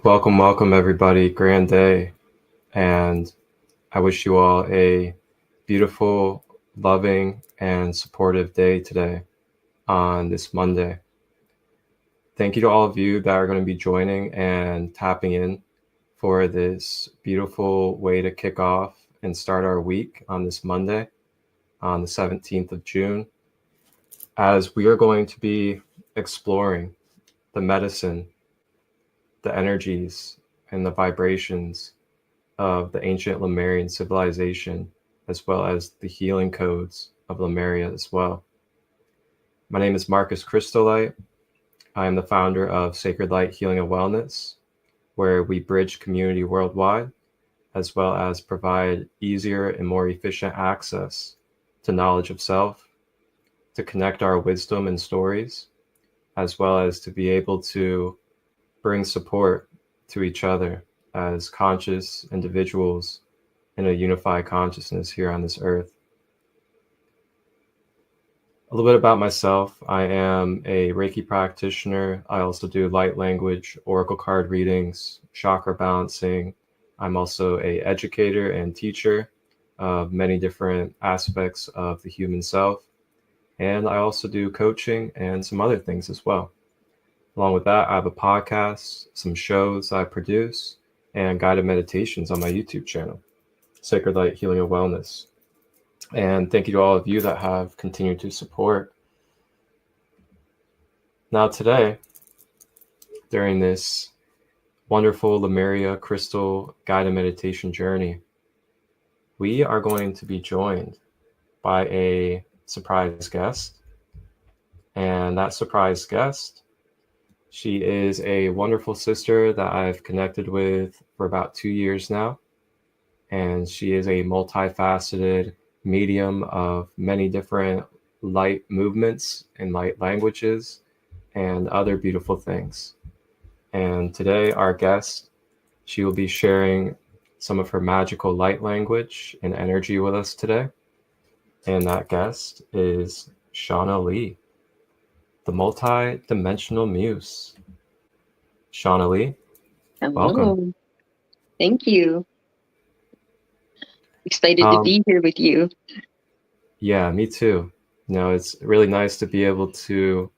Welcome, everybody. Grand day. And I wish you all a beautiful, loving, and supportive day today on this Monday. Thank you to all of you that are going to be joining and tapping in for this beautiful way to kick off and start our week on this Monday, on the 17th of June, as we are going to be exploring the medicine, the energies, and the vibrations of the ancient Lemurian civilization, as well as the healing codes of Lemuria as well. My name is Marcus Christolight. I am the founder of Sacred Light Healing and Wellness, where we bridge community worldwide, as well as provide easier and more efficient access to knowledge of self, to connect our wisdom and stories, as well as to be able to bring support to each other as conscious individuals in a unified consciousness here on this earth. A little bit about myself. I am a Reiki practitioner. I also do light language, oracle card readings, chakra balancing. I'm also an educator and teacher of many different aspects of the human self. And I also do coaching and some other things as well. Along with that, I have a podcast, some shows I produce, and guided meditations on my YouTube channel, Sacred Light Healing and Wellness. And thank you to all of you that have continued to support. Now today, during this wonderful Lemuria Krystal guided meditation journey, we are going to be joined by a surprise guest. And that surprise guest, she is a wonderful sister that I've connected with for about 2 years now. And she is a multifaceted medium of many different light movements and light languages and other beautiful things. And today, our guest, she will be sharing some of her magical light language and energy with us today. And that guest is Shauna-Lee, the multi-dimensional muse. Shauna-Lee, welcome. Hello. Thank you. Excited to be here with you. Yeah, me too. It's really nice to be able to,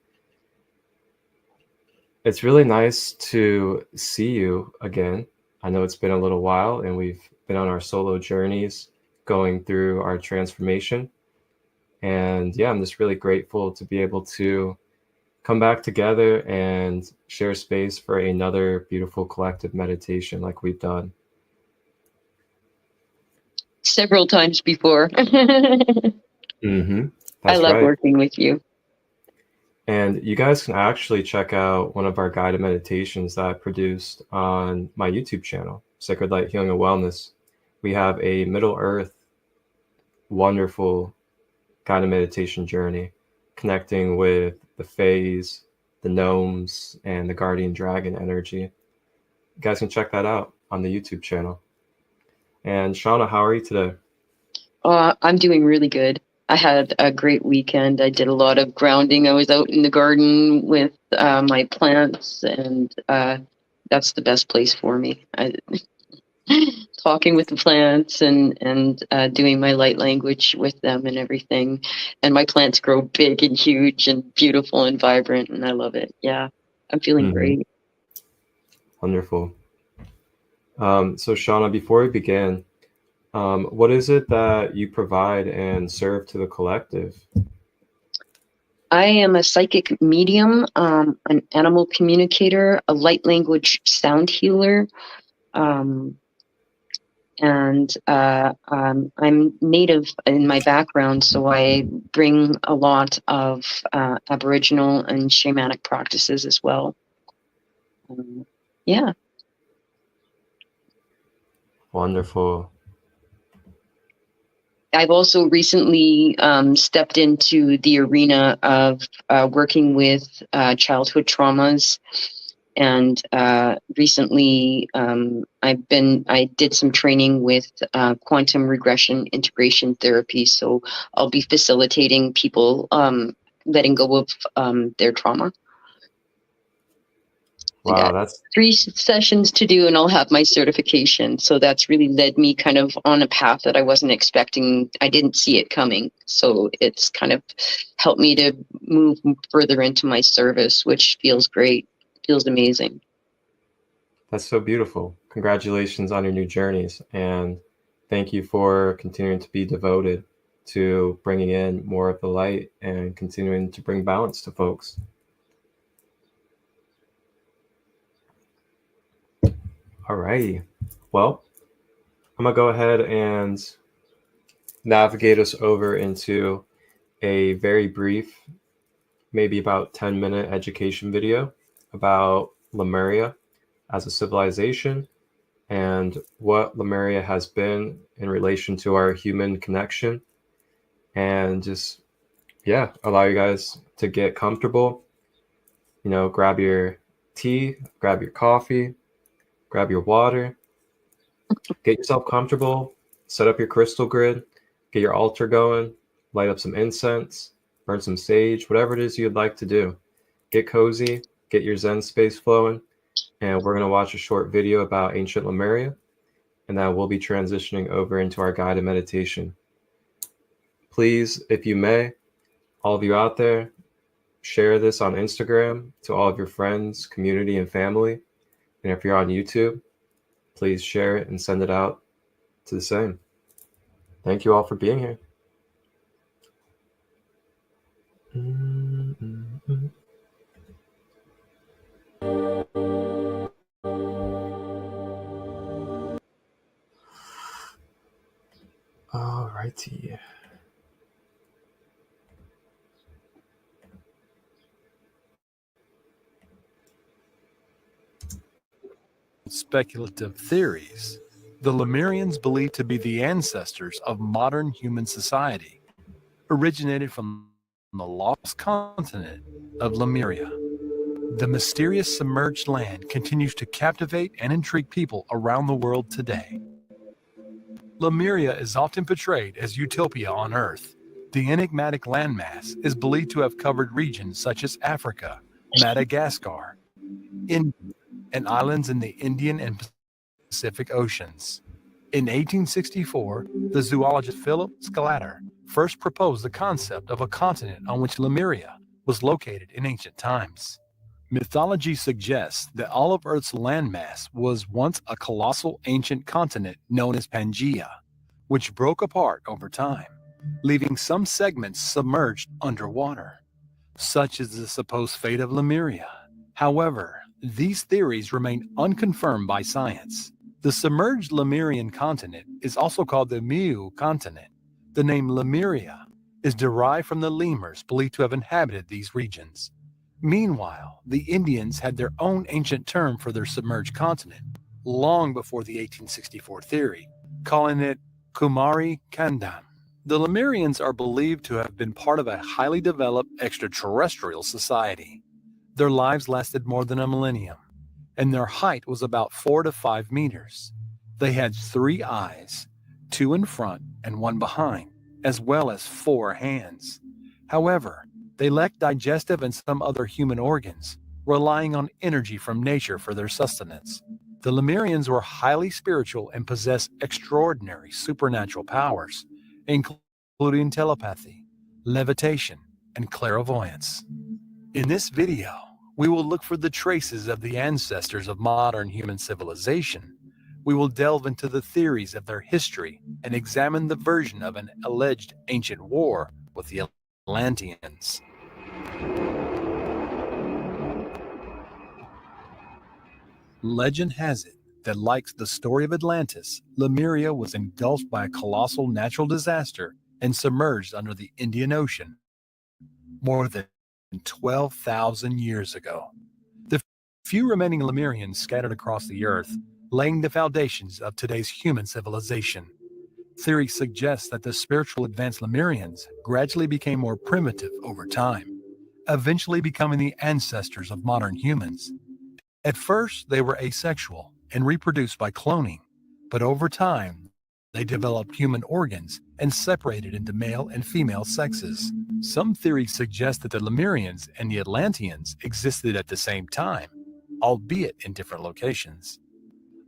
it's really nice to see you again. I know it's been a little while and we've been on our solo journeys going through our transformation. And yeah, I'm just really grateful to be able to come back together and share space for another beautiful collective meditation like we've done several times before. Mm-hmm. I love working with you. And you guys can actually check out one of our guided meditations that I produced on my YouTube channel, Sacred Light Healing and Wellness. We have a Middle Earth wonderful guided meditation journey connecting with the Fays, the Gnomes, and the Guardian Dragon energy. You guys can check that out on the YouTube channel. And Shauna, how are you today? I'm doing really good. I had a great weekend. I did a lot of grounding. I was out in the garden with my plants, and that's the best place for me. Talking with the plants and doing my light language with them and everything. And my plants grow big and huge and beautiful and vibrant, and I love it. Yeah, I'm feeling great. Wonderful. So Shauna, before we begin, what is it that you provide and serve to the collective? I am a psychic medium, an animal communicator, a light language sound healer, and I'm Native in my background, so I bring a lot of Aboriginal and shamanic practices as well. Yeah. Wonderful. I've also recently stepped into the arena of working with childhood traumas. And recently I did some training with quantum regression integration therapy. So I'll be facilitating people letting go of their trauma. I Wow, got that's 3 sessions to do and I'll have my certification. So that's really led me kind of on a path that I wasn't expecting. I didn't see it coming. So it's kind of helped me to move further into my service, which feels great, feels amazing. that's so beautiful. Congratulations on your new journeys, and thank you for continuing to be devoted to bringing in more of the light and continuing to bring balance to folks. Alrighty. Well, I'm gonna go ahead and navigate us over into a very brief, maybe about 10-minute education video about Lemuria as a civilization and what Lemuria has been in relation to our human connection, and just, yeah, allow you guys to get comfortable. You know, grab your tea, grab your coffee, grab your water, get yourself comfortable, set up your crystal grid, get your altar going, light up some incense, burn some sage, whatever it is you'd like to do. Get cozy, get your Zen space flowing, and we're going to watch a short video about ancient Lemuria, and then we'll be transitioning over into our guided meditation. Please, if you may, all of you out there, share this on Instagram to all of your friends, community, and family. And if you're on YouTube, please share it and send it out to the same. Thank you all for being here. All righty. Speculative theories, the Lemurians believed to be the ancestors of modern human society, originated from the lost continent of Lemuria. The mysterious submerged land continues to captivate and intrigue people around the world today. Lemuria is often portrayed as utopia on Earth. The enigmatic landmass is believed to have covered regions such as Africa, Madagascar, India, and islands in the Indian and Pacific Oceans. In 1864, the zoologist Philip Sclater first proposed the concept of a continent on which Lemuria was located in ancient times. Mythology suggests that all of Earth's landmass was once a colossal ancient continent known as Pangaea, which broke apart over time, leaving some segments submerged underwater. Such is the supposed fate of Lemuria. However, these theories remain unconfirmed by science. The submerged Lemurian continent is also called the Mu continent. The name Lemuria is derived from the lemurs believed to have inhabited these regions. Meanwhile, the Indians had their own ancient term for their submerged continent, long before the 1864 theory, calling it Kumari Kandam. The Lemurians are believed to have been part of a highly developed extraterrestrial society. Their lives lasted more than a millennium, and their height was about 4 to 5 meters. They had 3 eyes, 2 in front and 1 behind, as well as 4 hands. However, they lacked digestive and some other human organs, relying on energy from nature for their sustenance. The Lemurians were highly spiritual and possessed extraordinary supernatural powers, including telepathy, levitation, and clairvoyance. In this video, we will look for the traces of the ancestors of modern human civilization. We will delve into the theories of their history and examine the version of an alleged ancient war with the Atlanteans. Legend has it that, like the story of Atlantis, Lemuria was engulfed by a colossal natural disaster and submerged under the Indian Ocean more than 12,000 years ago. The few remaining Lemurians scattered across the earth, laying the foundations of today's human civilization. Theory suggests that the spiritual advanced Lemurians gradually became more primitive over time, eventually becoming the ancestors of modern humans. At first, they were asexual and reproduced by cloning, but over time, they developed human organs and separated into male and female sexes. Some theories suggest that the Lemurians and the Atlanteans existed at the same time, albeit in different locations.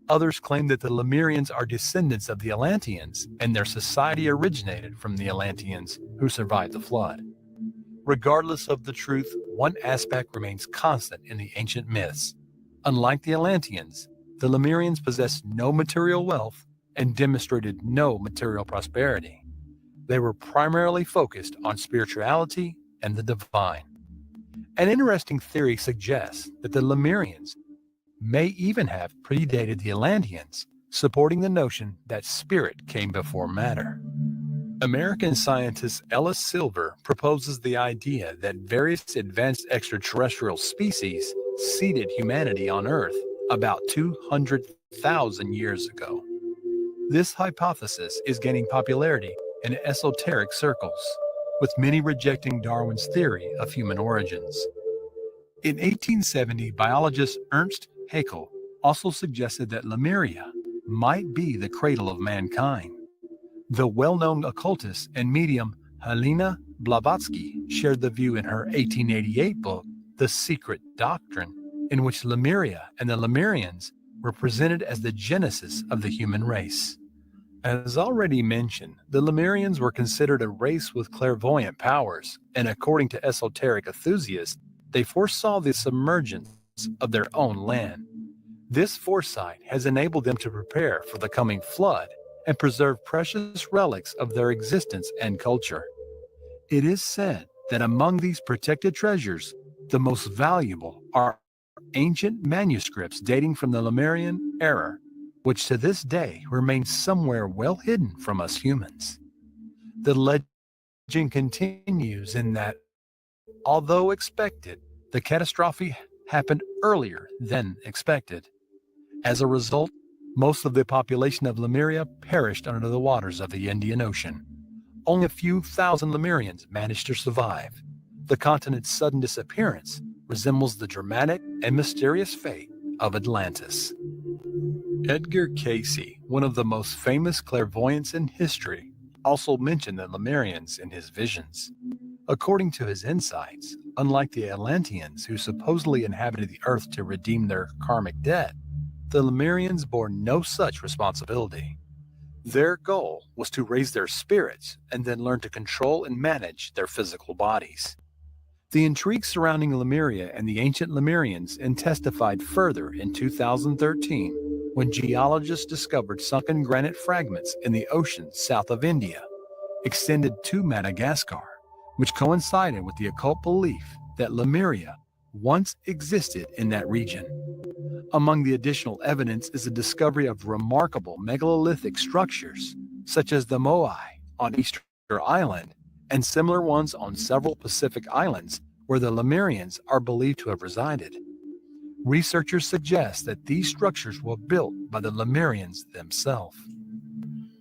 Others claim that the Lemurians are descendants of the Atlanteans, and their society originated from the Atlanteans who survived the flood. Regardless of the truth, one aspect remains constant in the ancient myths. Unlike the Atlanteans, the Lemurians possessed no material wealth and demonstrated no material prosperity. They were primarily focused on spirituality and the divine. An interesting theory suggests that the Lemurians may even have predated the Atlanteans, supporting the notion that spirit came before matter. American scientist Ellis Silver proposes the idea that various advanced extraterrestrial species seeded humanity on Earth about 200,000 years ago. This hypothesis is gaining popularity in esoteric circles, with many rejecting Darwin's theory of human origins. In 1870, biologist Ernst Haeckel also suggested that Lemuria might be the cradle of mankind. The well-known occultist and medium Helena Blavatsky shared the view in her 1888 book, The Secret Doctrine, in which Lemuria and the Lemurians were presented as the genesis of the human race. As already mentioned, the Lemurians were considered a race with clairvoyant powers, and according to esoteric enthusiasts, they foresaw the submergence of their own land. This foresight has enabled them to prepare for the coming flood and preserve precious relics of their existence and culture. It is said that among these protected treasures, the most valuable are ancient manuscripts dating from the Lemurian era, which to this day remain somewhere well hidden from us humans. The legend continues in that, although expected, the catastrophe happened earlier than expected. As a result, most of the population of Lemuria perished under the waters of the Indian Ocean. Only a few thousand Lemurians managed to survive. The continent's sudden disappearance resembles the dramatic and mysterious fate of Atlantis. Edgar Cayce, one of the most famous clairvoyants in history, also mentioned the Lemurians in his visions. According to his insights, unlike the Atlanteans who supposedly inhabited the earth to redeem their karmic debt, the Lemurians bore no such responsibility. Their goal was to raise their spirits and then learn to control and manage their physical bodies. The intrigue surrounding Lemuria and the ancient Lemurians intensified further in 2013 when geologists discovered sunken granite fragments in the ocean south of India, extended to Madagascar, which coincided with the occult belief that Lemuria once existed in that region. Among the additional evidence is the discovery of remarkable megalithic structures, such as the Moai on Easter Island and similar ones on several Pacific islands where the Lemurians are believed to have resided. Researchers suggest that these structures were built by the Lemurians themselves.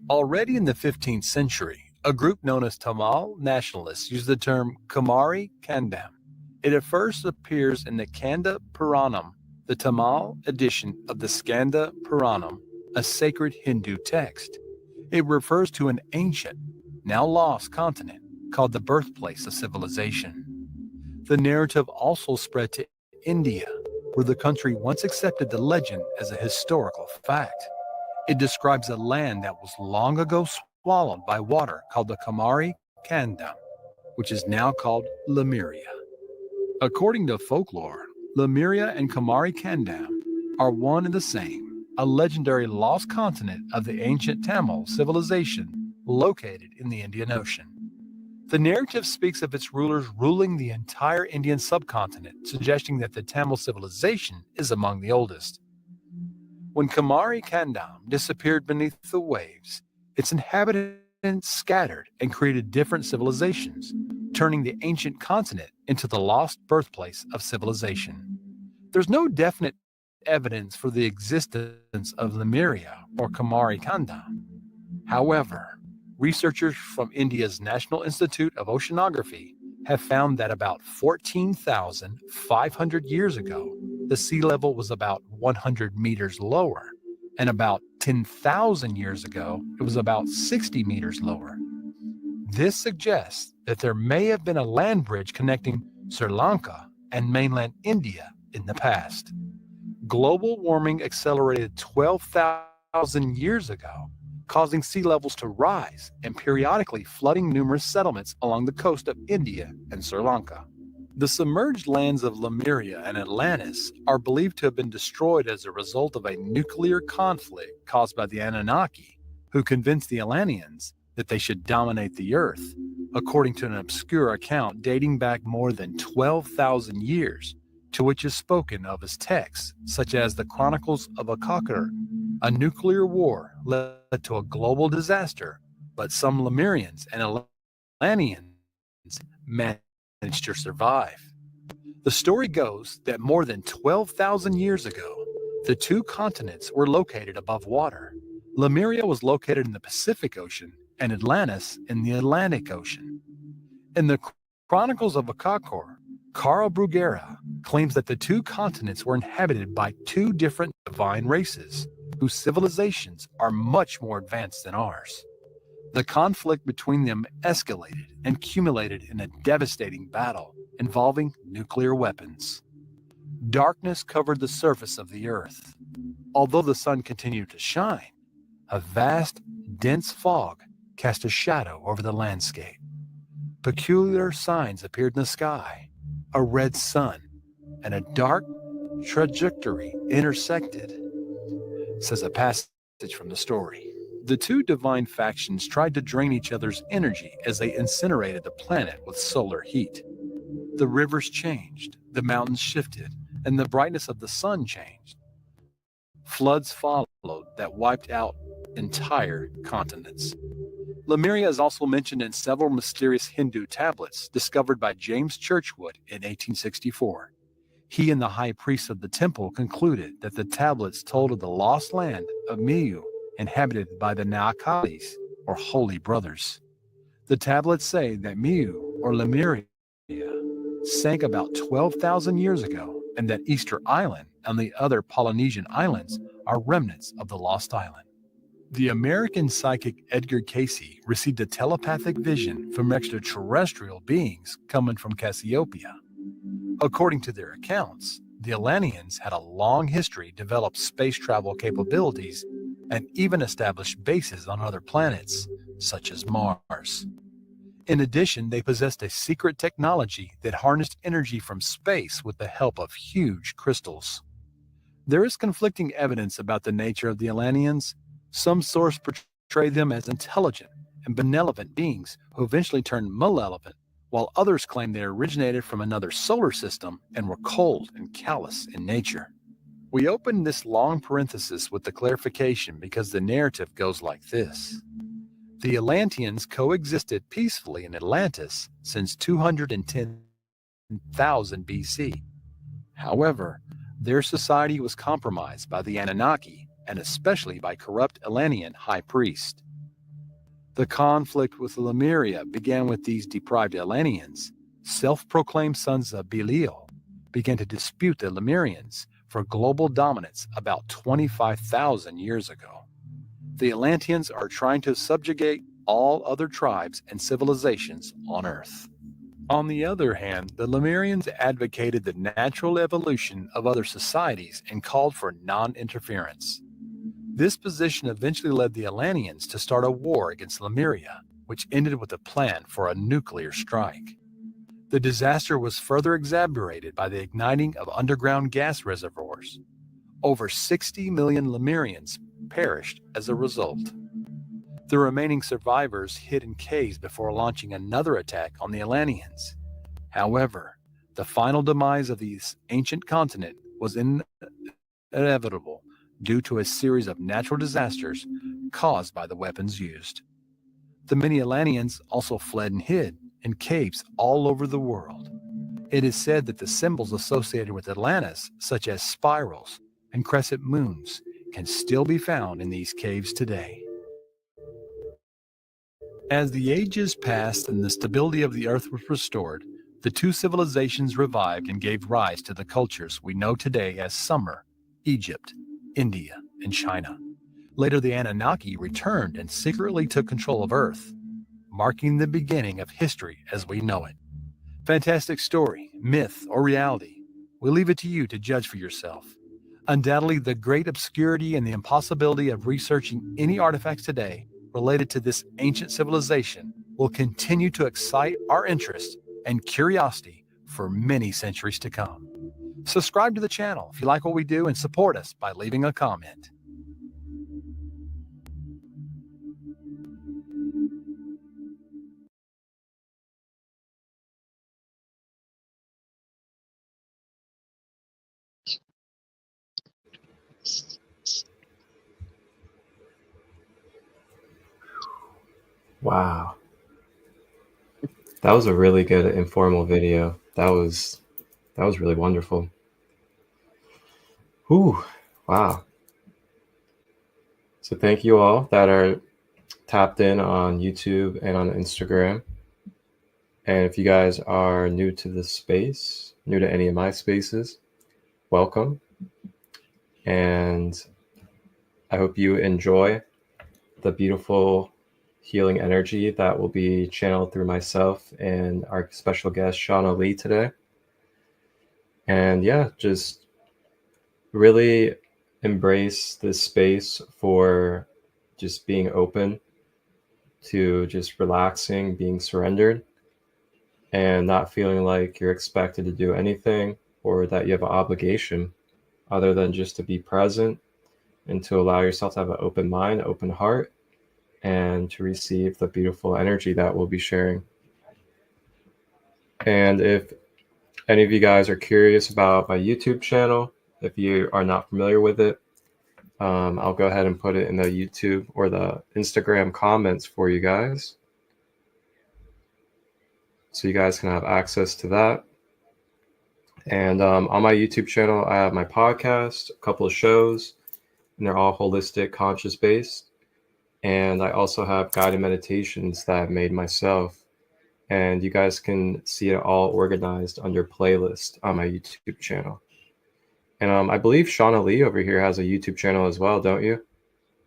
Already in the 15th century, a group known as Tamil nationalists used the term Kumari Kandam. It at first appears in the Kanda Puranam, the Tamil edition of the Skanda Puranam, a sacred Hindu text. It refers to an ancient, now lost continent called the birthplace of civilization. The narrative also spread to India, where the country once accepted the legend as a historical fact. It describes a land that was long ago swallowed by water called the Kumari Kandam, which is now called Lemuria. According to folklore, Lemuria and Kumari Kandam are one and the same, a legendary lost continent of the ancient Tamil civilization located in the Indian Ocean. The narrative speaks of its rulers ruling the entire Indian subcontinent, suggesting that the Tamil civilization is among the oldest. When Kumari Kandam disappeared beneath the waves, its inhabitants scattered and created different civilizations, turning the ancient continent into the lost birthplace of civilization. There's no definite evidence for the existence of Lemuria or Kumari Kandam. However, researchers from India's National Institute of Oceanography have found that about 14,500 years ago, the sea level was about 100 meters lower, and about 10,000 years ago, it was about 60 meters lower. This suggests that there may have been a land bridge connecting Sri Lanka and mainland India in the past. Global warming accelerated 12,000 years ago, causing sea levels to rise and periodically flooding numerous settlements along the coast of India and Sri Lanka. The submerged lands of Lemuria and Atlantis are believed to have been destroyed as a result of a nuclear conflict caused by the Anunnaki, who convinced the Atlanteans that they should dominate the Earth, according to an obscure account dating back more than 12,000 years, to which is spoken of as texts such as the Chronicles of Akakar. A nuclear war led to a global disaster, but some Lemurians and Atlanteans managed to survive. The story goes that more than 12,000 years ago, the two continents were located above water. Lemuria was located in the Pacific Ocean and Atlantis in the Atlantic Ocean. In the Chronicles of Akakor, Carl Bruguera claims that the two continents were inhabited by two different divine races, whose civilizations are much more advanced than ours. The conflict between them escalated and culminated in a devastating battle involving nuclear weapons. Darkness covered the surface of the earth. Although the sun continued to shine, a vast, dense fog cast a shadow over the landscape. Peculiar signs appeared in the sky. A red sun and a dark trajectory intersected, says a passage from the story. The two divine factions tried to drain each other's energy as they incinerated the planet with solar heat. The rivers changed, the mountains shifted, and the brightness of the sun changed. Floods followed that wiped out entire continents. Lemuria is also mentioned in several mysterious Hindu tablets discovered by James Churchward in 1864. He and the high priest of the temple concluded that the tablets told of the lost land of Miu, inhabited by the Naakalis, or Holy Brothers. The tablets say that Miu, or Lemuria, sank about 12,000 years ago, and that Easter Island and the other Polynesian islands are remnants of the lost island. The American psychic Edgar Cayce received a telepathic vision from extraterrestrial beings coming from Cassiopeia. According to their accounts, the Atlanteans had a long history, developed space travel capabilities, and even established bases on other planets, such as Mars. In addition, they possessed a secret technology that harnessed energy from space with the help of huge crystals. There is conflicting evidence about the nature of the Atlanteans. Some sources portray them as intelligent and benevolent beings who eventually turned malevolent, while others claim they originated from another solar system and were cold and callous in nature. We open this long parenthesis with the clarification because the narrative goes like this. The Atlanteans coexisted peacefully in Atlantis since 210,000 BC. However, their society was compromised by the Anunnaki, and especially by corrupt Atlantean high priest. The conflict with Lemuria began with these deprived Atlanteans, self-proclaimed sons of Belial, began to dispute the Lemurians for global dominance about 25,000 years ago. The Atlanteans are trying to subjugate all other tribes and civilizations on Earth. On the other hand, the Lemurians advocated the natural evolution of other societies and called for non-interference. This position eventually led the Atlanteans to start a war against Lemuria, which ended with a plan for a nuclear strike. The disaster was further exacerbated by the igniting of underground gas reservoirs. Over 60 million Lemurians perished as a result. The remaining survivors hid in caves before launching another attack on the Atlanteans. However, the final demise of this ancient continent was inevitable due to a series of natural disasters caused by the weapons used. The many Atlanteans also fled and hid in caves all over the world. It is said that the symbols associated with Atlantis, such as spirals and crescent moons, can still be found in these caves today. As the ages passed and the stability of the earth was restored, the two civilizations revived and gave rise to the cultures we know today as Sumer, Egypt, India, and China. Later, the Anunnaki returned and secretly took control of Earth, marking the beginning of history as we know it. Fantastic story, myth, or reality? We'll leave it to you to judge for yourself. Undoubtedly, the great obscurity and the impossibility of researching any artifacts today related to this ancient civilization will continue to excite our interest and curiosity for many centuries to come. Subscribe to the channel if you like what we do and support us by leaving a comment. Wow. That was a really good informal video. That was really wonderful. Whew. Wow. So thank you all that are tapped in on YouTube and on Instagram. And if you guys are new to this space, new to any of my spaces, welcome. And I hope you enjoy the beautiful healing energy that will be channeled through myself and our special guest, Shauna-Lee, today. And yeah, just really embrace this space for just being open to just relaxing, being surrendered, and not feeling like you're expected to do anything or that you have an obligation other than just to be present and to allow yourself to have an open mind, open heart, and to receive the beautiful energy that we'll be sharing. And if any of you guys are curious about my YouTube channel, if you are not familiar with it, I'll go ahead and put it in the YouTube or the Instagram comments for you guys, so you guys can have access to that. And on my YouTube channel, I have my podcast, a couple of shows, and they're all holistic, conscious based. And I also have guided meditations that I've made myself. And you guys can see it all organized under playlist on my YouTube channel. And I believe Shauna-Lee over here has a YouTube channel as well, don't you?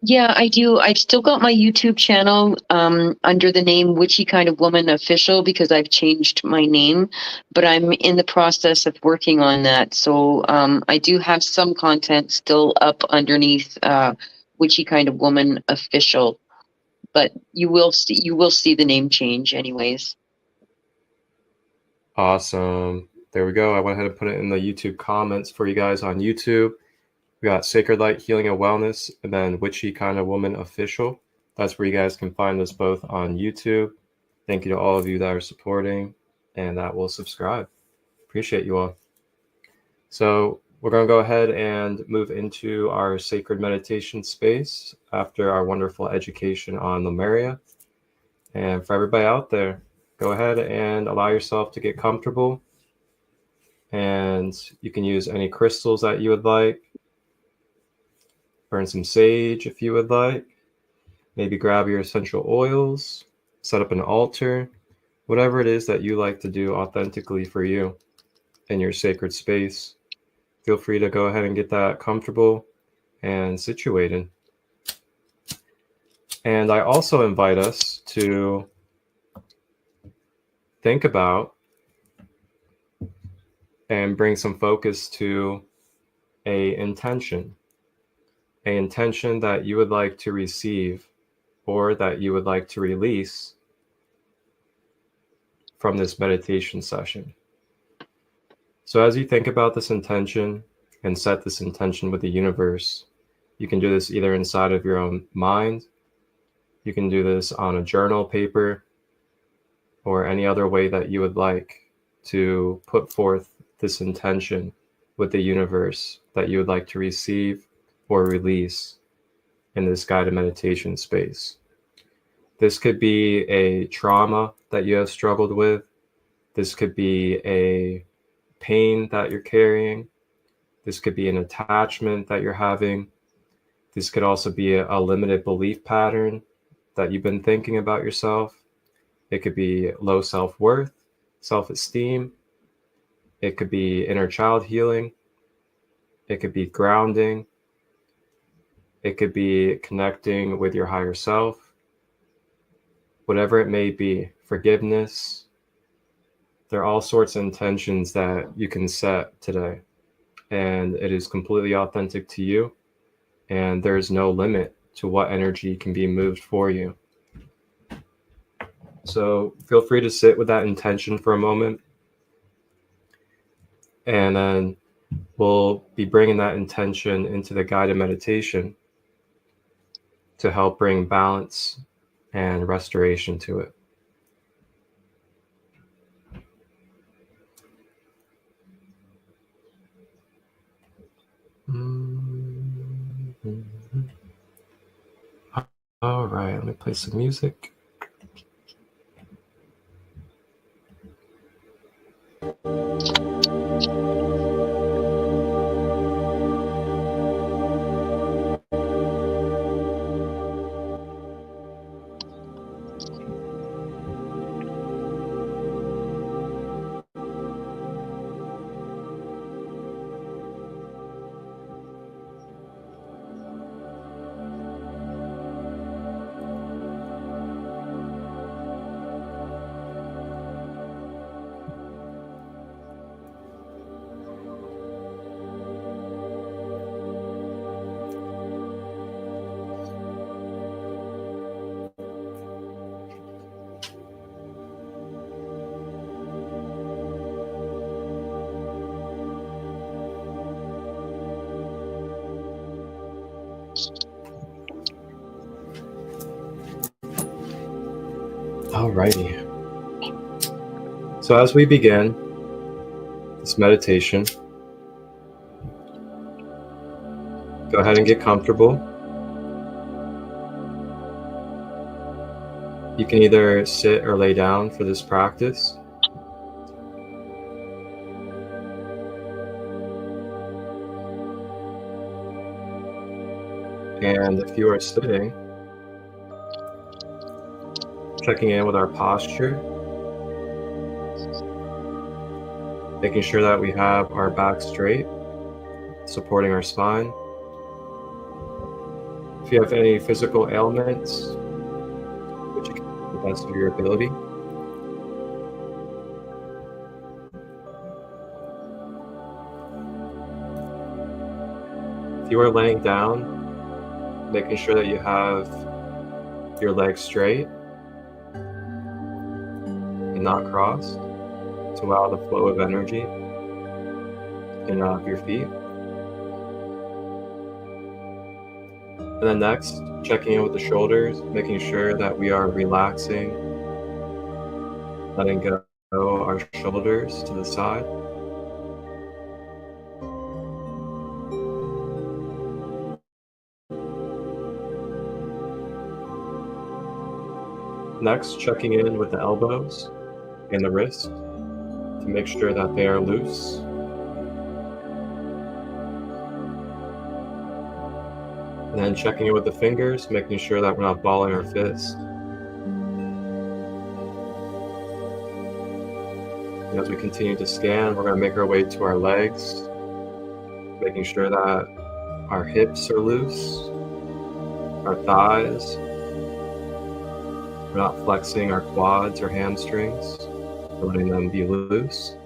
Yeah, I do. I've still got my YouTube channel under the name Witchy Kind of Woman Official because I've changed my name, but I'm in the process of working on that. So I do have some content still up underneath Witchy Kind of Woman Official, but you will see the name change anyways. Awesome. There we go. I went ahead and put it in the YouTube comments for you guys on YouTube. We got Sacred Light Healing and Wellness, and then Witchy Kind of Woman Official. That's where you guys can find us both on YouTube. Thank you to all of you that are supporting and that will subscribe. Appreciate you all. So we're going to go ahead and move into our sacred meditation space after our wonderful education on Lemuria. And for everybody out there, go ahead and allow yourself to get comfortable. And you can use any crystals that you would like. Burn some sage if you would like. Maybe grab your essential oils, set up an altar, whatever it is that you like to do authentically for you in your sacred space. Feel free to go ahead and get that comfortable and situated. And I also invite us to think about and bring some focus to an intention that you would like to receive or that you would like to release from this meditation session. So as you think about this intention and set this intention with the universe, you can do this either inside of your own mind, you can do this on a journal paper, or any other way that you would like to put forth this intention with the universe that you would like to receive or release in this guided meditation space. This could be a trauma that you have struggled with. This could be a pain that you're carrying. This could be an attachment that you're having. This could also be a limited belief pattern that you've been thinking about yourself. It could be low self-worth, self-esteem. It could be inner child healing. It could be grounding. It could be connecting with your higher self. Whatever it may be, forgiveness. There are all sorts of intentions that you can set today. and it is completely authentic to you, and there's no limit to what energy can be moved for you. So feel free to sit with that intention for a moment, and then we'll be bringing that intention into the guided meditation to help bring balance and restoration to it. All right, let me play some music. Alrighty. So as we begin this meditation, go ahead and get comfortable. You can either sit or lay down for this practice. And if you are sitting, checking in with our posture, making sure that we have our back straight, supporting our spine. If you have any physical ailments, which you can do to the best of your ability. If you are laying down, making sure that you have your legs straight and not crossed to allow the flow of energy in and out of your feet. And then next, checking in with the shoulders, making sure that we are relaxing, letting go our shoulders to the side. Next, checking in with the elbows and the wrists to make sure that they are loose. And then checking in with the fingers, making sure that we're not balling our fists. And as we continue to scan, we're going to make our way to our legs, making sure that our hips are loose, our thighs. We're not flexing our quads or hamstrings. We're letting them be loose.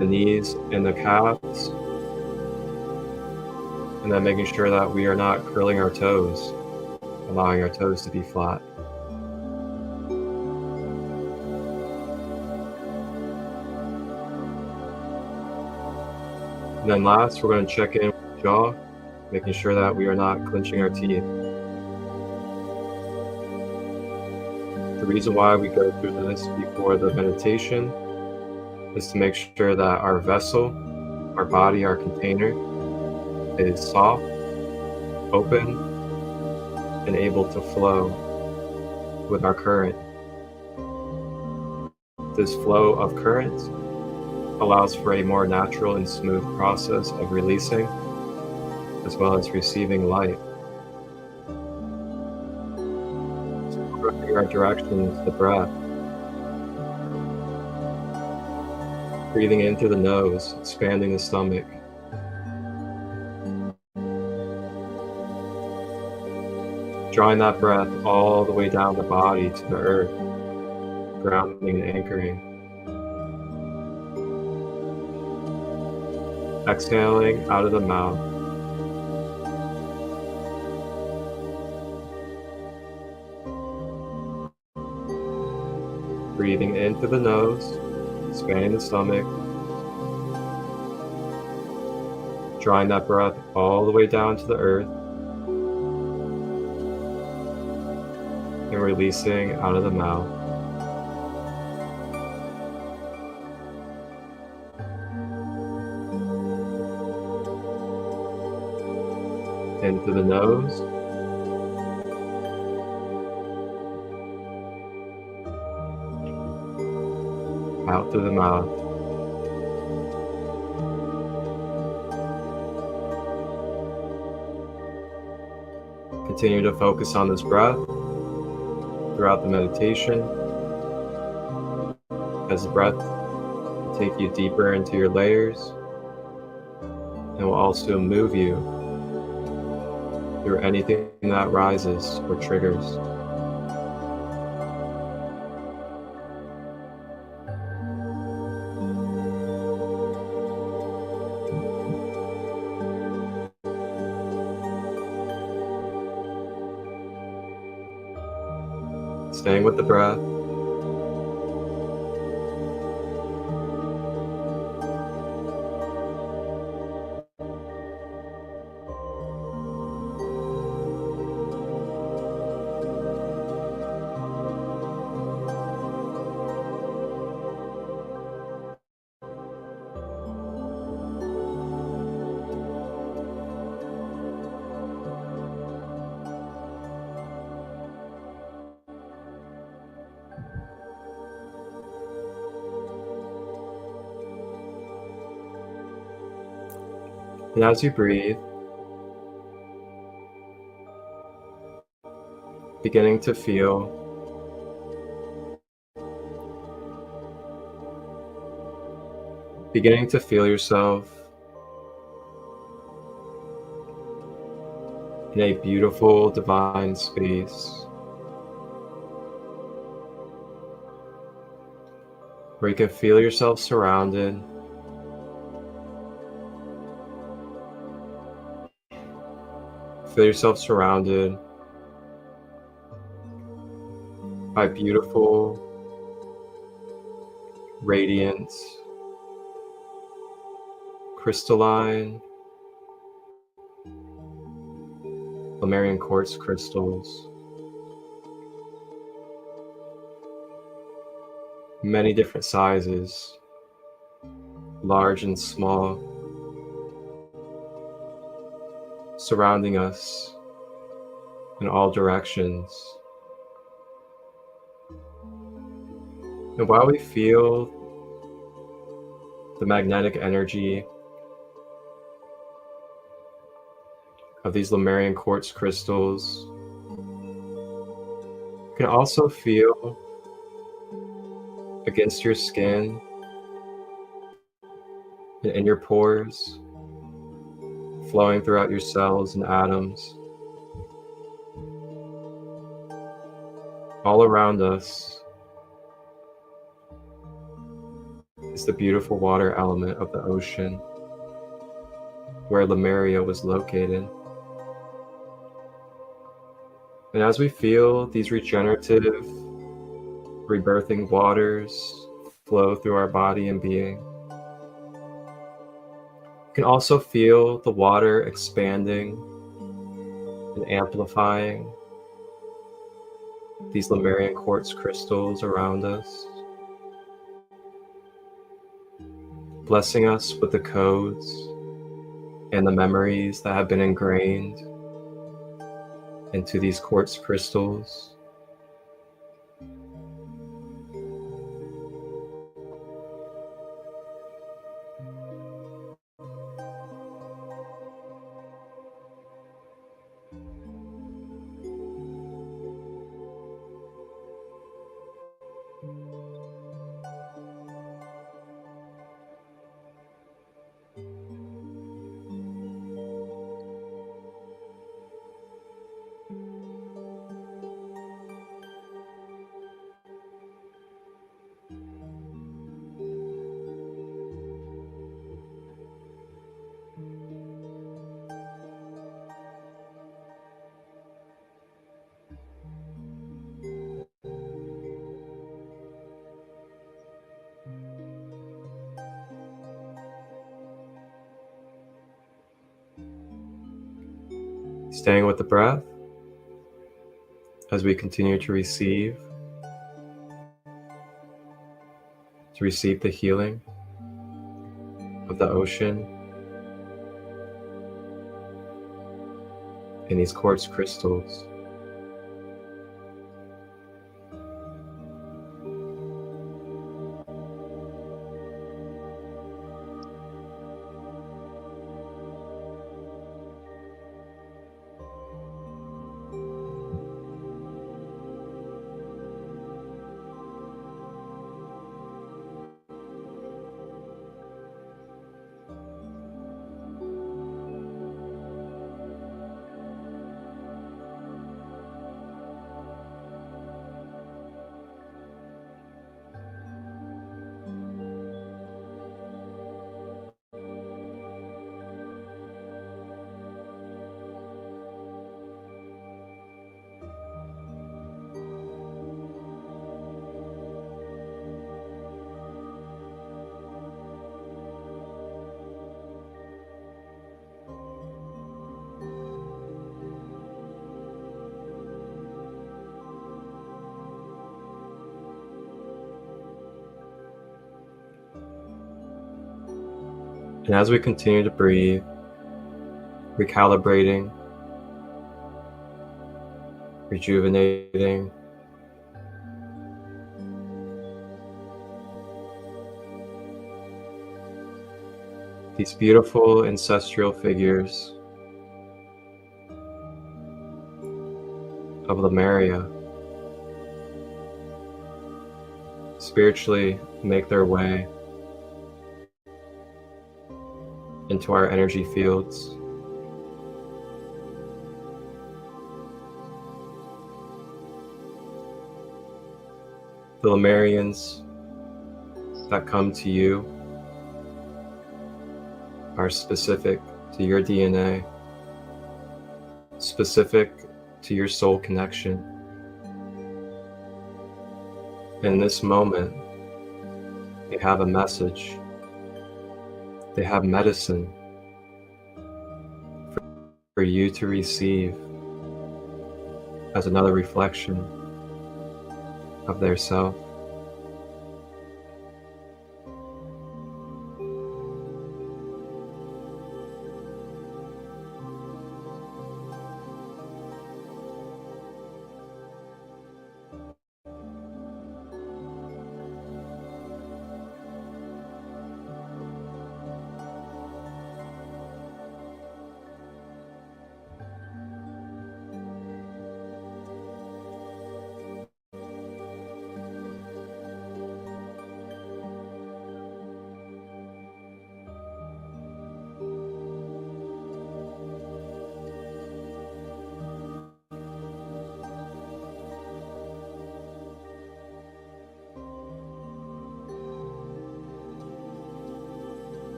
The knees and the calves. And then making sure that we are not curling our toes, allowing our toes to be flat. And then last, we're going to check in with the jaw, making sure that we are not clenching our teeth. The reason why we go through this before the meditation is to make sure that our vessel, our body, our container is soft, open, and able to flow with our current. This flow of current allows for a more natural and smooth process of releasing, as well as receiving light. Our direction is the breath. Breathing in through the nose, expanding the stomach. Drawing that breath all the way down the body to the earth, grounding and anchoring. Exhaling out of the mouth. Breathing in through the nose, expanding the stomach. Drawing that breath all the way down to the earth. And releasing out of the mouth. In through the nose. Out through the mouth. Continue to focus on this breath throughout the meditation, as the breath will take you deeper into your layers and will also move you through anything that rises or triggers. Staying with the breath. And as you breathe, beginning to feel yourself in a beautiful divine space where you can feel yourself surrounded by beautiful, radiant, crystalline, Lemurian quartz crystals. Many different sizes, large and small, surrounding us in all directions. And while we feel the magnetic energy of these Lemurian quartz crystals, you can also feel against your skin and in your pores, flowing throughout your cells and atoms. All around us is the beautiful water element of the ocean, where Lemuria was located. And as we feel these regenerative, rebirthing waters flow through our body and being, you can also feel the water expanding and amplifying these Lemurian quartz crystals around us, blessing us with the codes and the memories that have been ingrained into these quartz crystals. Staying with the breath as we continue to receive the healing of the ocean and these quartz crystals. And as we continue to breathe, recalibrating, rejuvenating, these beautiful ancestral figures of Lemuria spiritually make their way into our energy fields. The Lemurians that come to you are specific to your DNA, specific to your soul connection. In this moment, they have a message. They have medicine for you to receive as another reflection of their self.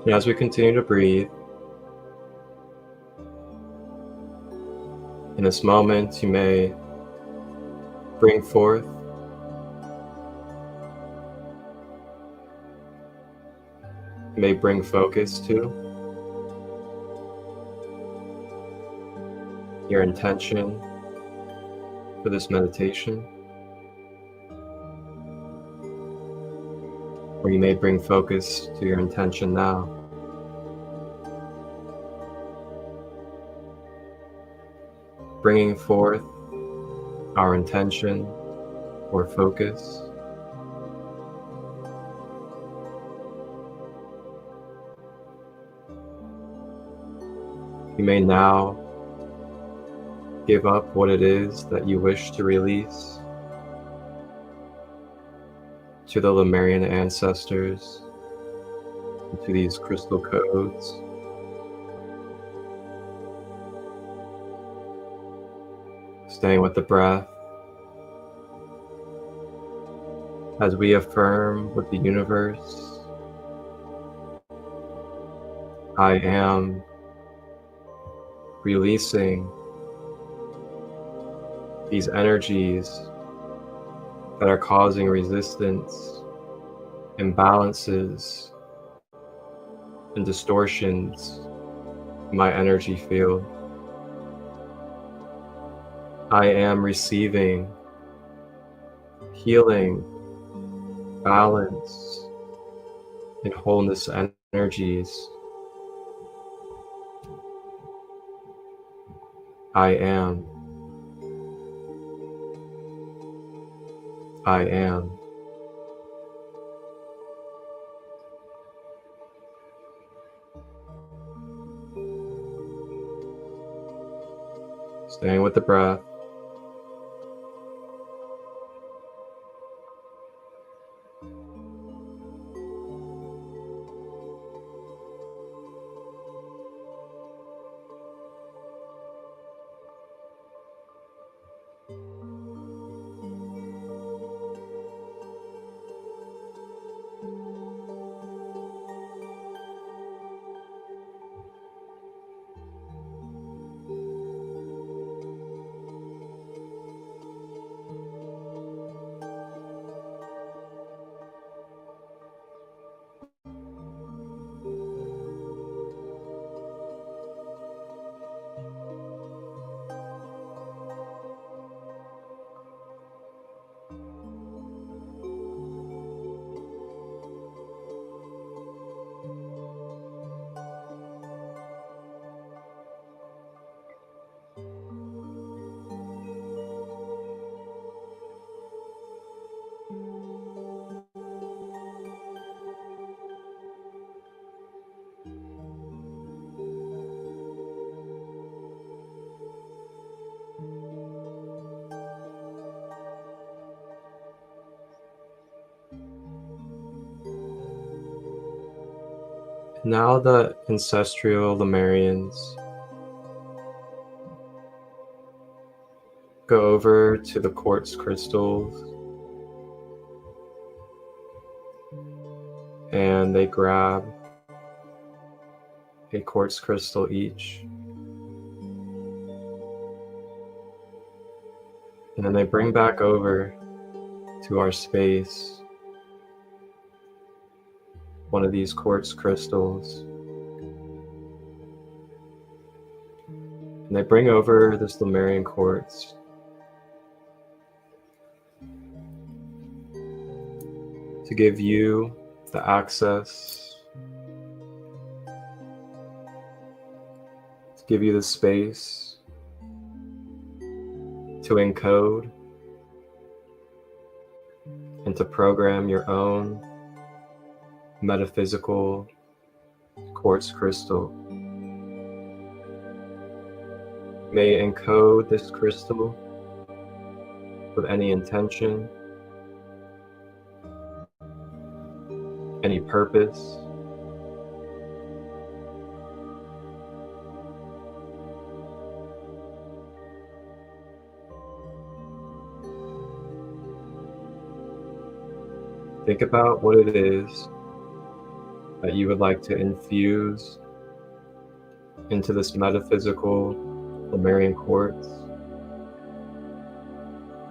And as we continue to breathe, in this moment you may bring forth focus to your intention for this meditation, or you may bring focus to your intention now. Bringing forth our intention or focus. You may now give up what it is that you wish to release to the Lemurian ancestors, to these crystal codes. Staying with the breath as we affirm with the universe, I am releasing these energies that are causing resistance, imbalances, and distortions in my energy field. I am receiving healing, balance, and wholeness energies. I am. I am. Staying with the breath. Now the ancestral Lemurians go over to the quartz crystals and they grab a quartz crystal each. And then they bring back over to our space one of these quartz crystals. And they bring over this Lemurian quartz. To give you the access, to give you the space to encode and to program your own metaphysical quartz crystal. You may encode this crystal with any intention, any purpose. Think about what it is that you would like to infuse into this metaphysical Lemurian quartz,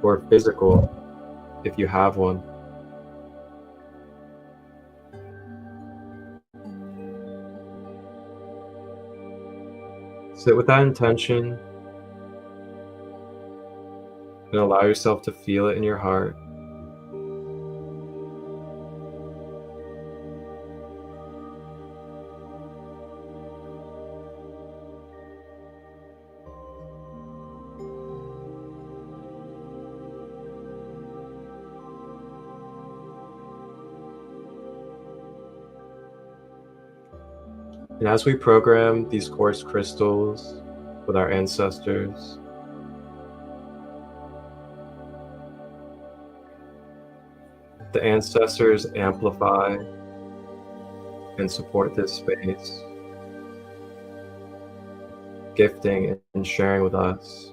or physical if you have one. Sit with that intention and allow yourself to feel it in your heart. And as we program these quartz crystals with our ancestors, The ancestors amplify and support this space, gifting and sharing with us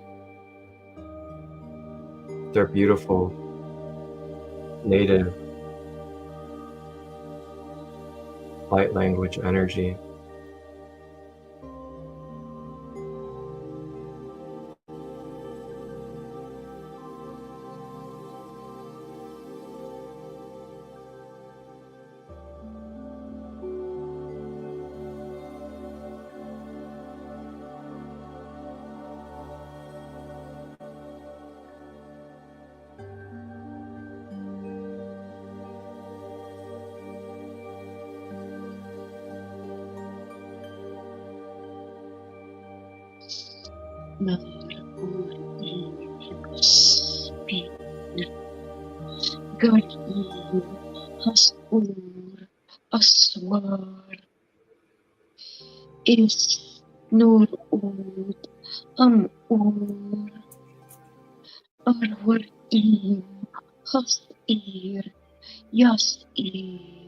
their beautiful native light language energy. Aswar is nur ud ur arwarim hasir yasir.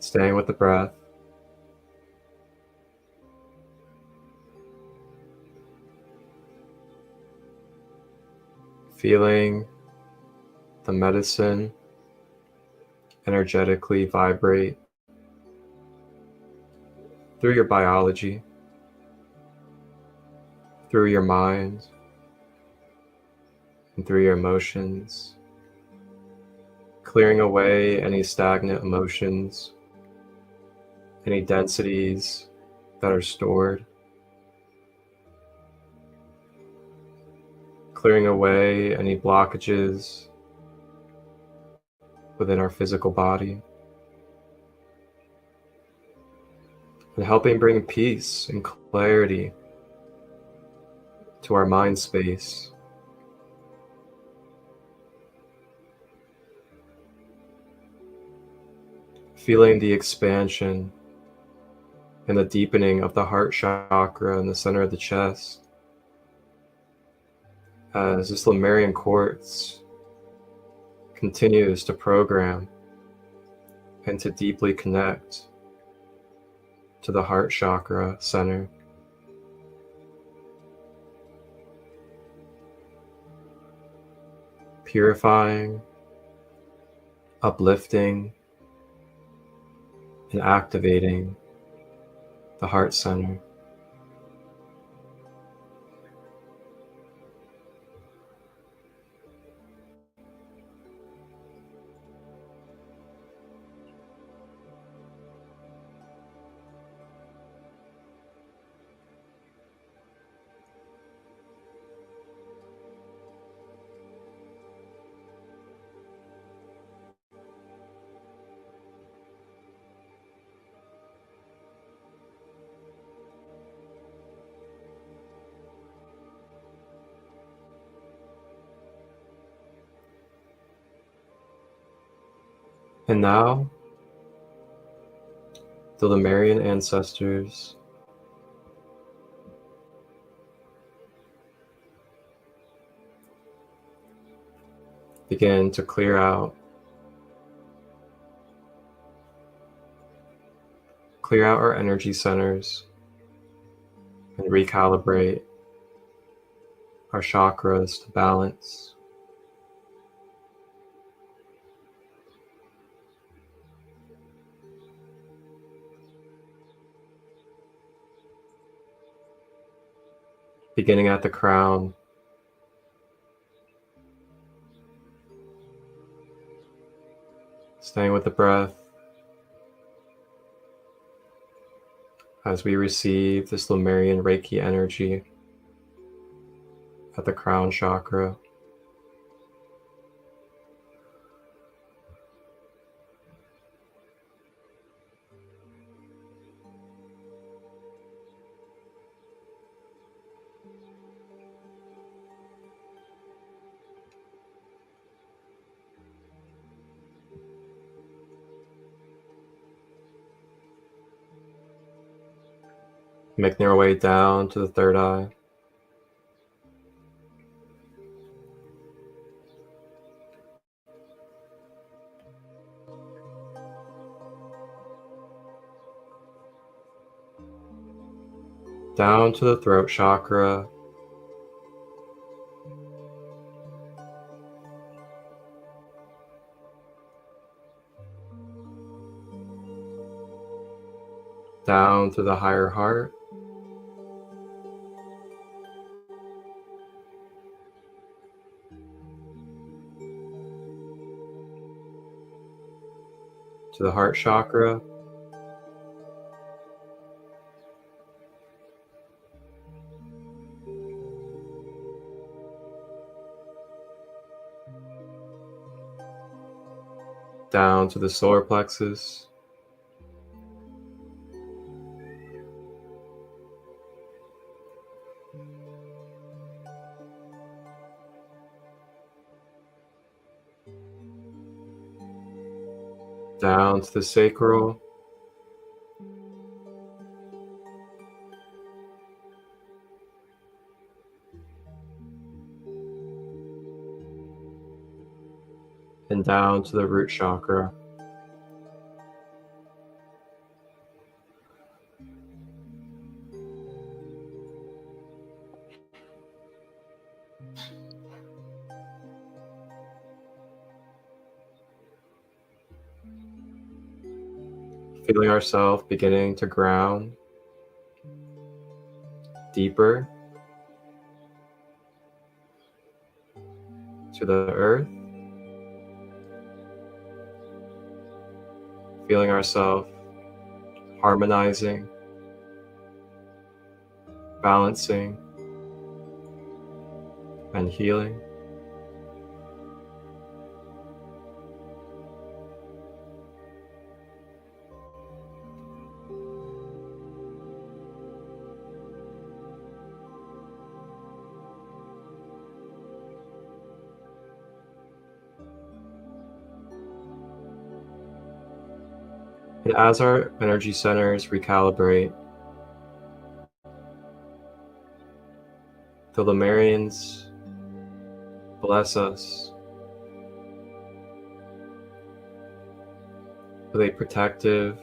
Staying with the breath. Feeling the medicine energetically vibrate through your biology, through your mind, and through your emotions, clearing away any stagnant emotions, any densities that are stored, clearing away any blockages within our physical body, and helping bring peace and clarity to our mind space. Feeling the expansion and the deepening of the heart chakra in the center of the chest as this Lemurian quartz continues to program and to deeply connect to the heart chakra center. Purifying, uplifting, and activating the heart center. And now, the Lemurian ancestors begin to clear out our energy centers and recalibrate our chakras to balance. Beginning at the crown, staying with the breath as we receive this Lemurian Reiki energy at the crown chakra. Making our way down to the third eye. Down to the throat chakra. Down to the higher heart. To the heart chakra. Down to the solar plexus. Down to the sacral. And down to the root chakra. Feeling ourselves beginning to ground deeper to the earth. Feeling ourselves harmonizing, balancing, and healing. And as our energy centers recalibrate, the Lemurians bless us with a protective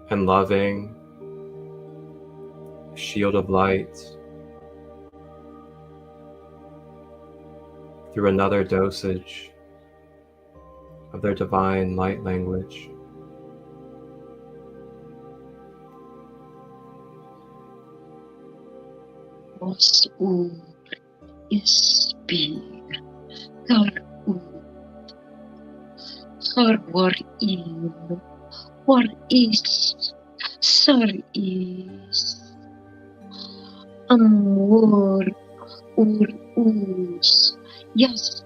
and loving shield of light through another dosage of their divine light language. Osur ispir karut harwar in war is sar is amor us yas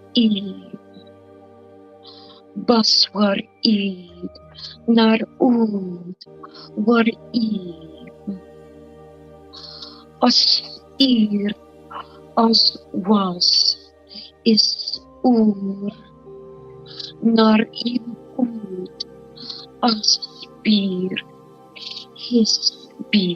baswar id nar ud war asir as was is nar ud aspir his be.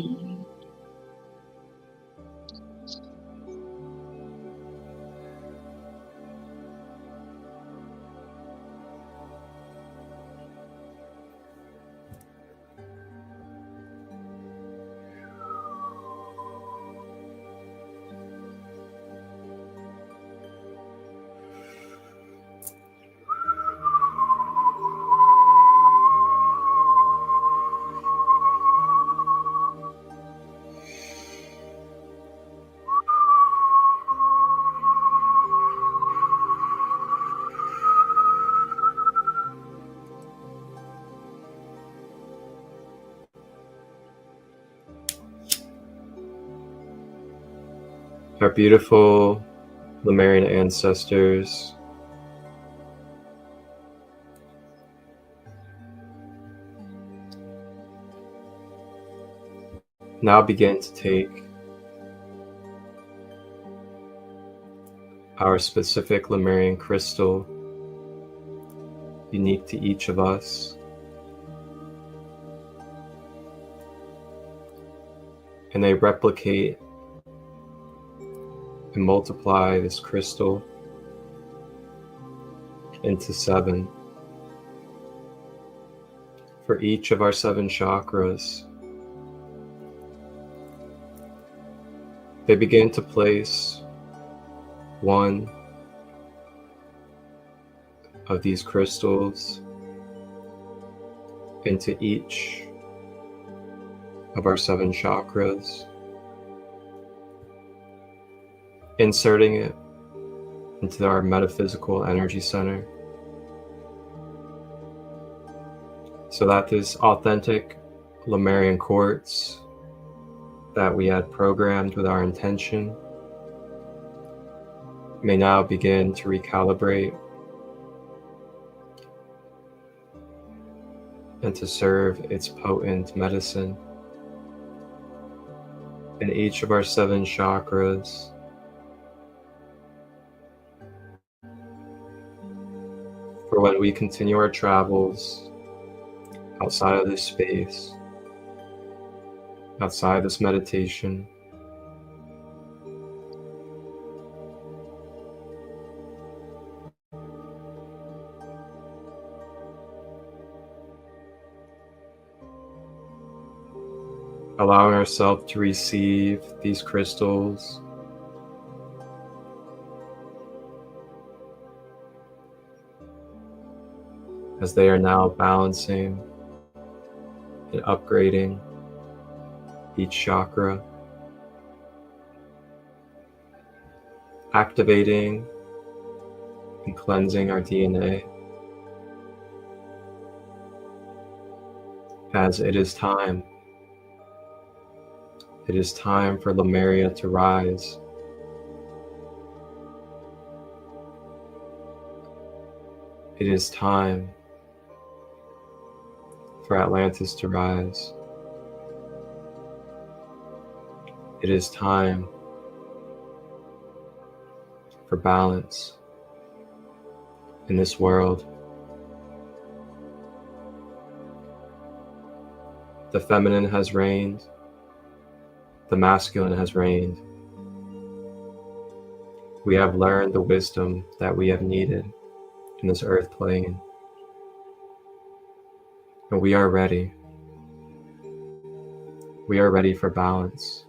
Our beautiful Lemurian ancestors now begin to take our specific Lemurian crystal, unique to each of us, and they replicate and multiply this crystal into 7 for each of our 7 chakras. They begin to place one of these crystals into each of our 7 chakras, inserting it into our metaphysical energy center, so that this authentic Lemurian quartz that we had programmed with our intention may now begin to recalibrate and to serve its potent medicine in each of our 7 chakras. For when we continue our travels outside of this space, outside this meditation, allowing ourselves to receive these crystals as they are now balancing and upgrading each chakra, activating and cleansing our DNA, as it is time. It is time for Lemuria to rise. It is time for Atlantis to rise. It is time for balance in this world. The feminine has reigned. The masculine has reigned. We have learned the wisdom that we have needed in this earth plane. And we are ready. We are ready for balance.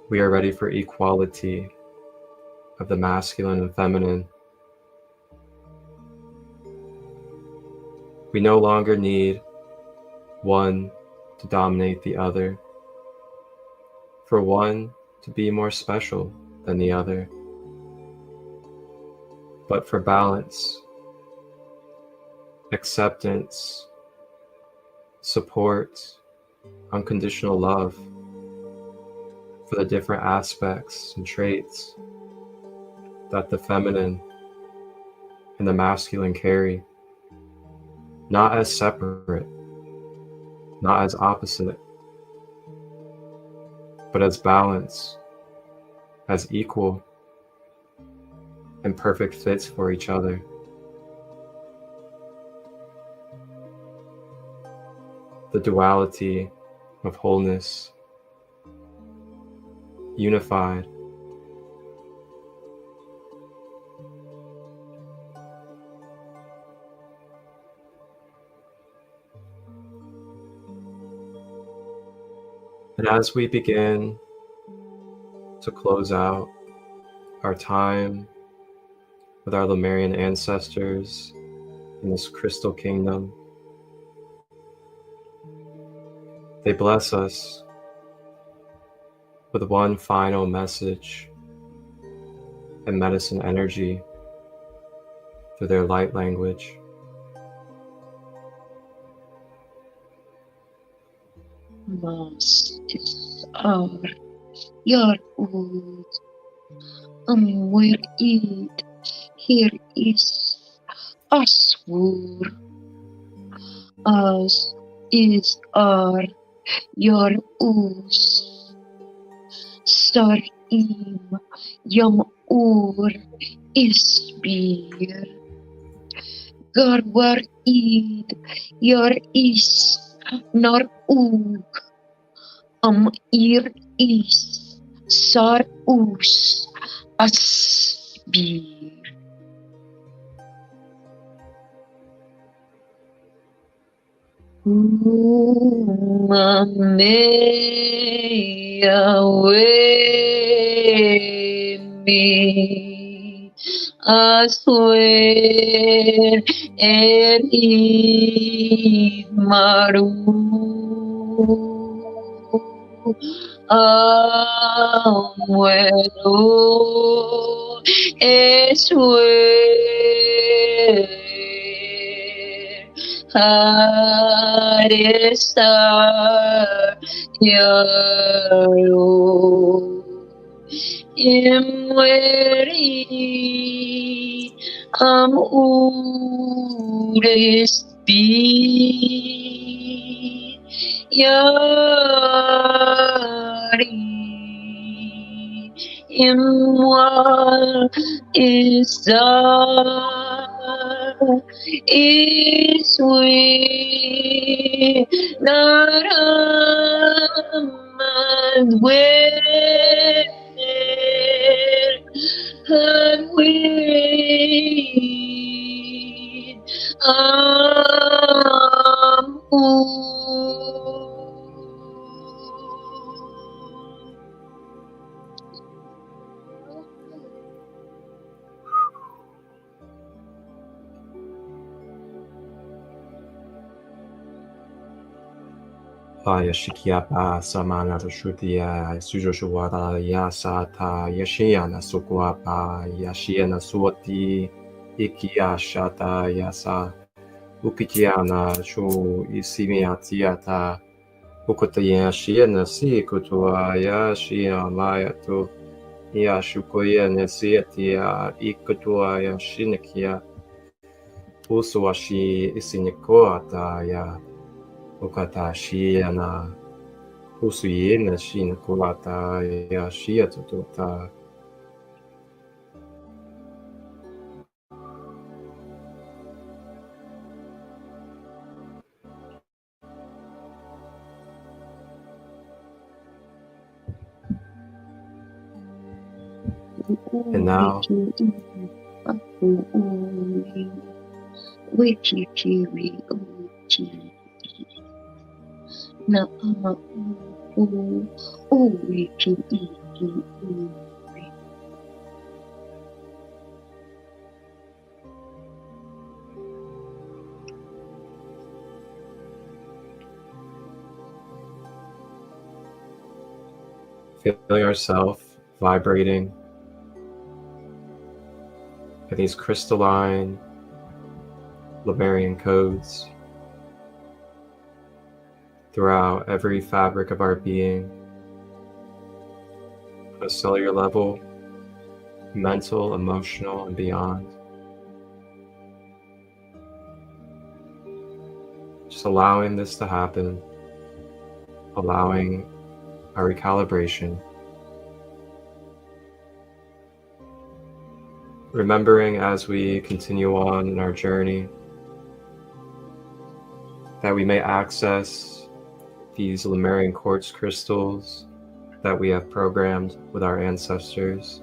We are ready for equality of the masculine and feminine. We no longer need one to dominate the other, for one to be more special than the other, but for balance, acceptance, support, unconditional love for the different aspects and traits that the feminine and the masculine carry, not as separate, not as opposite, but as balance, as equal and perfect fits for each other. The duality of wholeness, unified. And as we begin to close out our time with our Lemurian ancestors in this crystal kingdom, they bless us with one final message and medicine energy through their light language. Masters are your old, where it here is Aswur, as is are your us, Sarim Yam Ur Isbir, Garwar Id your is nor ug Ir is sar us asbir. Mame away me aswer erid maru amuero eswer Haresa Yaro Imweri Urespi Yari Imwa Isar Iswe Naramad Wer Hadwid Yashikiapa Samana Shutia Sujoshuada Yasata Yashiana Sukuapa Yashiana Suati Ikia Shata Yasa Ukikiana Shu Isimiatiata Ukutaya Shiana Sikutua Yashia Mayatu Yashukoya Nesiatia Ikutua Yashinikia Usuashi Isinikoata Ya Okata Shiana Usuyena Shin Kurata Yashia Tututa. And now feeling ourselves vibrating at these crystalline Lemurian codes throughout every fabric of our being, on a cellular level, mental, emotional, and beyond. Just allowing this to happen, allowing our recalibration, remembering as we continue on in our journey that we may access these Lemurian quartz crystals that we have programmed with our ancestors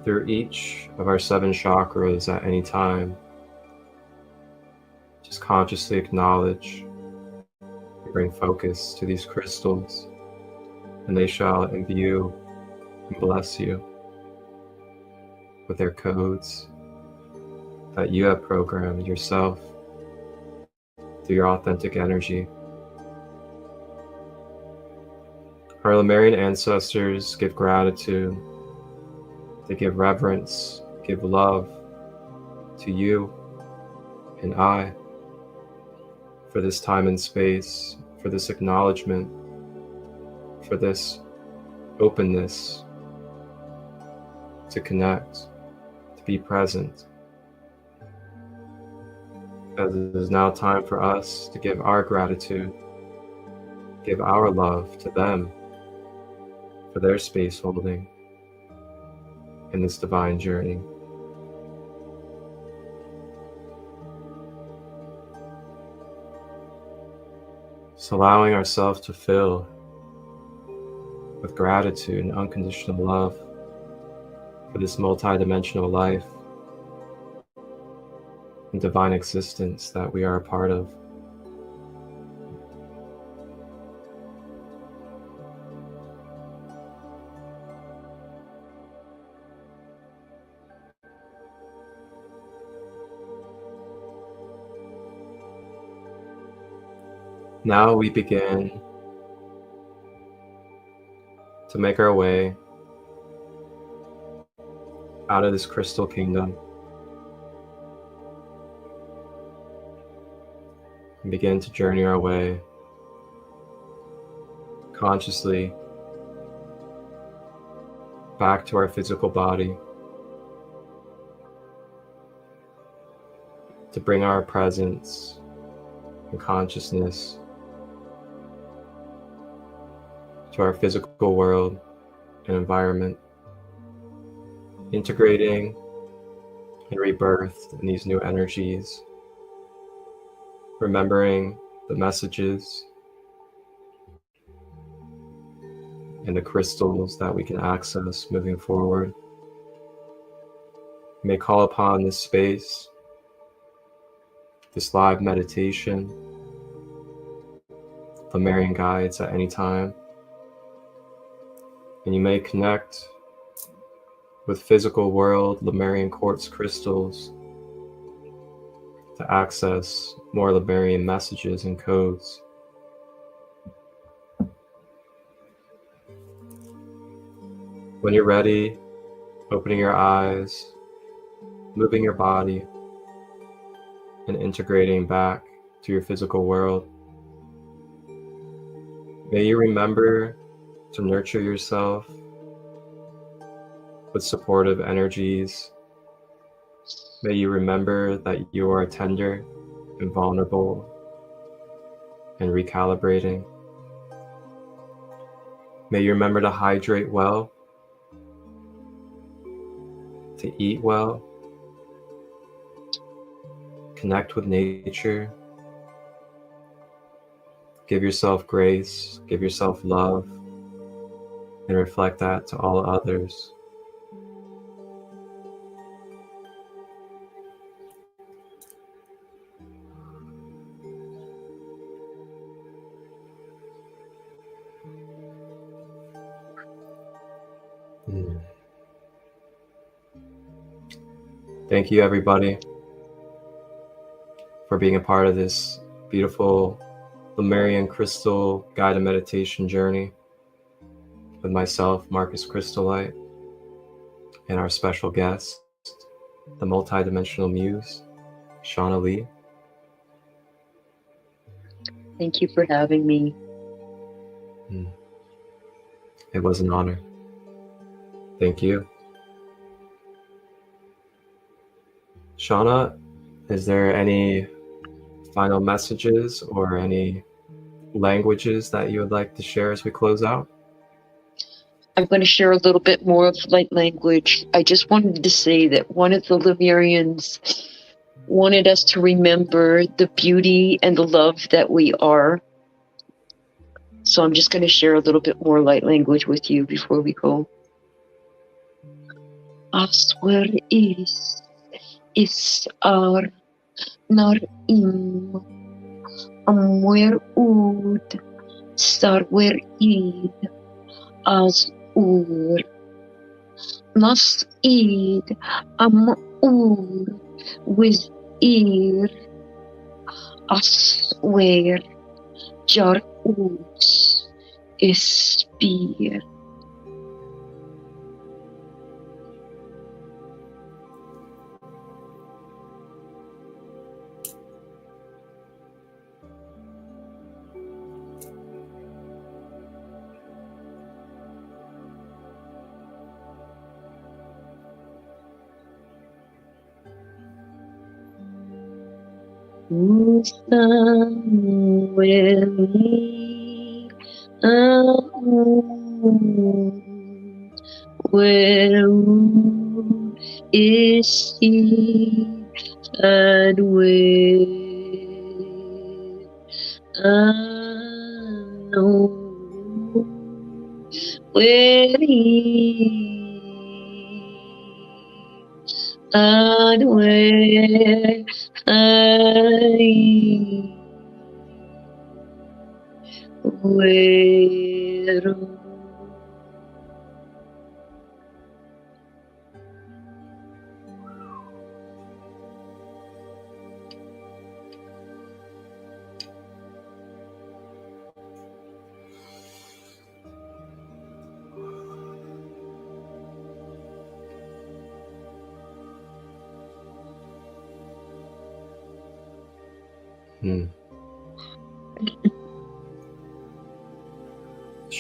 through each of our 7 chakras at any time. Just consciously acknowledge, bring focus to these crystals, and they shall imbue and bless you with their codes that you have programmed yourself through your authentic energy. Our Lemurian ancestors give gratitude, they give reverence, give love to you and I for this time and space, for this acknowledgement, for this openness to connect, to be present. As it is now time for us to give our gratitude, give our love to them for their space holding in this divine journey. Just allowing ourselves to fill with gratitude and unconditional love for this multidimensional life and divine existence that we are a part of. Now we begin to make our way out of this crystal kingdom and begin to journey our way consciously back to our physical body, to bring our presence and consciousness to our physical world and environment, integrating and rebirthed in these new energies, remembering the messages and the crystals that we can access moving forward. We may call upon this space, this live meditation, Lemurian guides at any time. And you may connect with physical world Lemurian quartz crystals to access more Lemurian messages and codes. When you're ready, opening your eyes, moving your body, and integrating back to your physical world. May you remember to nurture yourself with supportive energies. May you remember that you are tender and vulnerable and recalibrating. May you remember to hydrate well, to eat well, connect with nature, give yourself grace, give yourself love, and reflect that to all others. Thank you, everybody, for being a part of this beautiful Lemuria Krystal guided meditation journey with myself, Marcus Christolight, and our special guest, the multidimensional muse, Shauna-Lee. Thank you for having me. It was an honor. Thank you. Shauna, is there any final messages or any languages that you would like to share as we close out? I'm going to share a little bit more of light language. I just wanted to say that one of the Lemurians wanted us to remember the beauty and the love that we are. So I'm just going to share a little bit more light language with you before we go. Aswer is ar nar im amwer ud starwer id as ur nas id am ur with ear aswer jar us spear. Where is he and where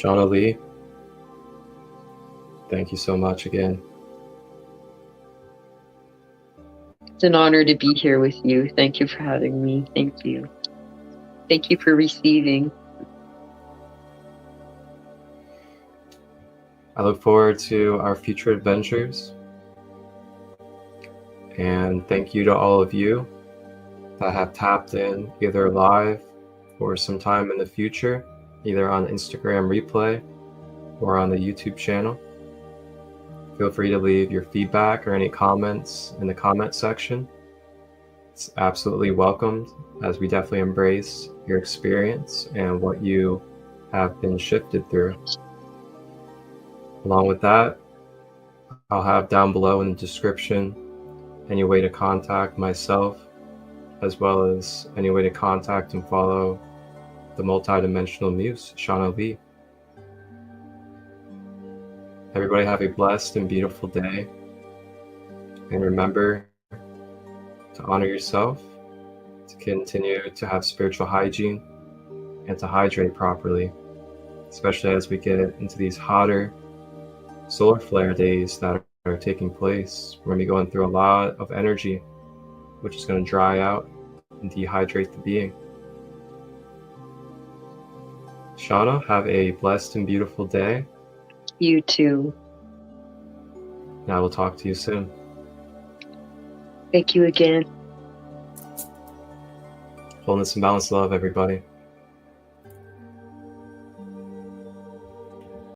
Shauna-Lee, thank you so much again. It's an honor to be here with you. Thank you for having me. Thank you. Thank you for receiving. I look forward to our future adventures. And thank you to all of you that have tapped in either live or sometime in the future, either on Instagram replay or on the YouTube channel. Feel free to leave your feedback or any comments in the comment section. It's absolutely welcomed, as we definitely embrace your experience and what you have been shifted through. Along with that, I'll have down below in the description any way to contact myself, as well as any way to contact and follow the multidimensional muse, Shauna-Lee. Everybody have a blessed and beautiful day. And remember to honor yourself, to continue to have spiritual hygiene, and to hydrate properly, especially as we get into these hotter solar flare days that are taking place. We're going to be going through a lot of energy, which is going to dry out and dehydrate the being. Shauna, have a blessed and beautiful day. You too. And I will talk to you soon. Thank you again. Wholeness and balance, love, everybody.